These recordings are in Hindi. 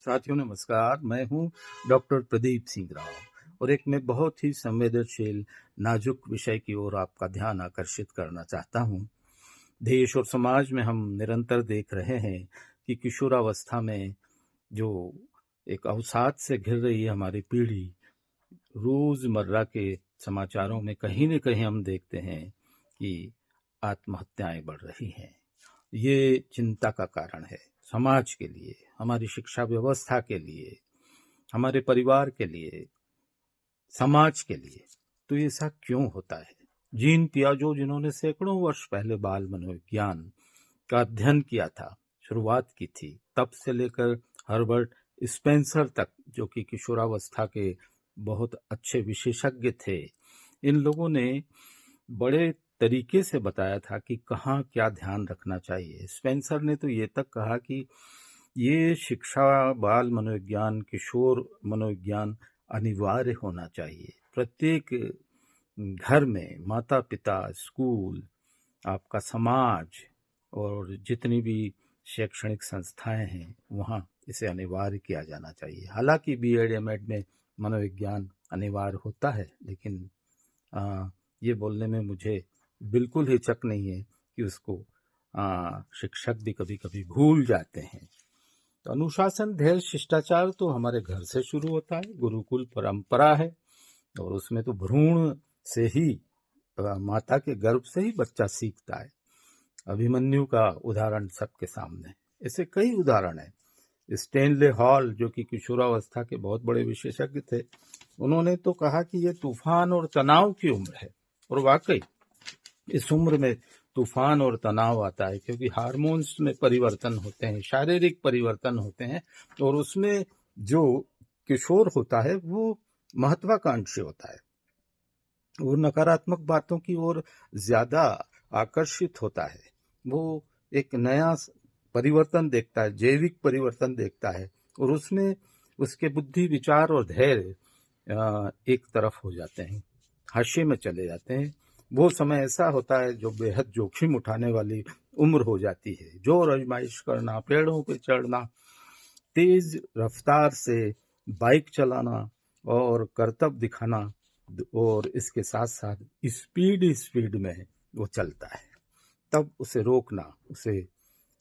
साथियों नमस्कार, मैं हूं डॉक्टर प्रदीप सिंह राव और एक मैं बहुत ही संवेदनशील नाजुक विषय की ओर आपका ध्यान आकर्षित करना चाहता हूं। देश और समाज में हम निरंतर देख रहे हैं कि किशोरावस्था में जो एक अवसाद से घिर रही है हमारी पीढ़ी, रोजमर्रा के समाचारों में कहीं न कहीं हम देखते हैं कि आत्महत्याएं बढ़ रही हैं। ये चिंता का कारण है समाज के लिए, हमारी शिक्षा व्यवस्था के लिए, हमारे परिवार के लिए, समाज के लिए। तो ये ऐसा क्यों होता है? जीन पियाजो, जिन्होंने सैकड़ों वर्ष पहले बाल मनोविज्ञान का अध्ययन किया था, शुरुआत की थी, तब से लेकर हर्बर्ट स्पेंसर तक, जो कि किशोरावस्था के बहुत अच्छे विशेषज्ञ थे, इन लोगों ने बड़े तरीके से बताया था कि कहाँ क्या ध्यान रखना चाहिए। स्पेंसर ने तो ये तक कहा कि ये शिक्षा, बाल मनोविज्ञान, किशोर मनोविज्ञान अनिवार्य होना चाहिए। प्रत्येक घर में माता पिता, स्कूल, आपका समाज और जितनी भी शैक्षणिक संस्थाएं हैं, वहाँ इसे अनिवार्य किया जाना चाहिए। हालांकि बीएड एमएड में मनोविज्ञान अनिवार्य होता है, लेकिन ये बोलने में मुझे बिल्कुल हिचक नहीं है कि उसको शिक्षक भी कभी कभी भूल जाते हैं। तो अनुशासन, धैर्य, शिष्टाचार तो हमारे घर से शुरू होता है, गुरुकुल परंपरा है, और उसमें तो भ्रूण से ही, माता के गर्भ से ही बच्चा सीखता है। अभिमन्यु का उदाहरण सबके सामने, ऐसे कई उदाहरण है। स्टेनले हॉल, जो कि किशोरावस्था के बहुत बड़े विशेषज्ञ थे, उन्होंने तो कहा कि ये तूफान और तनाव की उम्र है। और वाकई इस उम्र में तूफान और तनाव आता है, क्योंकि हार्मोन्स में परिवर्तन होते हैं, शारीरिक परिवर्तन होते हैं, और उसमें जो किशोर होता है वो महत्वाकांक्षी होता है, वो नकारात्मक बातों की ओर ज्यादा आकर्षित होता है। वो एक नया परिवर्तन देखता है, जैविक परिवर्तन देखता है, और उसमें उसके बुद्धि, विचार और धैर्य एक तरफ हो जाते हैं, हाशिए में चले जाते हैं। वो समय ऐसा होता है जो बेहद जोखिम उठाने वाली उम्र हो जाती है। जोर आजमाइश करना, पेड़ों पे चढ़ना, तेज रफ्तार से बाइक चलाना और करतब दिखाना, और इसके साथ साथ स्पीड में वो चलता है। तब उसे रोकना, उसे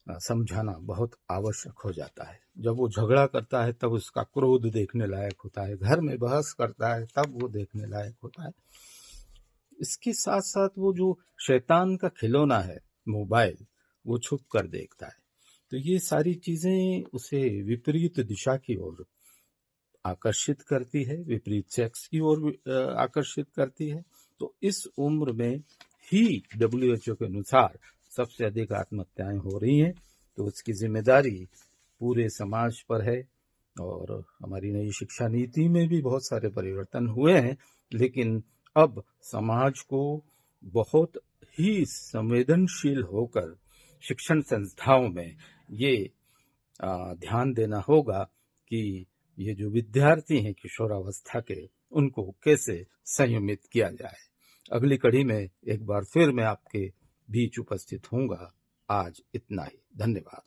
समझाना बहुत आवश्यक हो जाता है। जब वो झगड़ा करता है तब उसका क्रोध देखने लायक होता है, घर में बहस करता है तब वो देखने लायक होता है। इसके साथ साथ वो जो शैतान का खिलौना है मोबाइल, वो छुप कर देखता है। तो ये सारी चीजें उसे विपरीत दिशा की ओर आकर्षित करती है, विपरीत सेक्स की ओर आकर्षित करती है। तो इस उम्र में ही WHO के अनुसार सबसे अधिक आत्महत्याएं हो रही हैं। तो उसकी जिम्मेदारी पूरे समाज पर है, और हमारी नई शिक्षा नीति में भी बहुत सारे परिवर्तन हुए हैं, लेकिन अब समाज को बहुत ही संवेदनशील होकर शिक्षण संस्थाओं में ये ध्यान देना होगा कि ये जो विद्यार्थी हैं किशोरावस्था के, उनको कैसे संयमित किया जाए। अगली कड़ी में एक बार फिर मैं आपके बीच उपस्थित होऊंगा। आज इतना ही, धन्यवाद।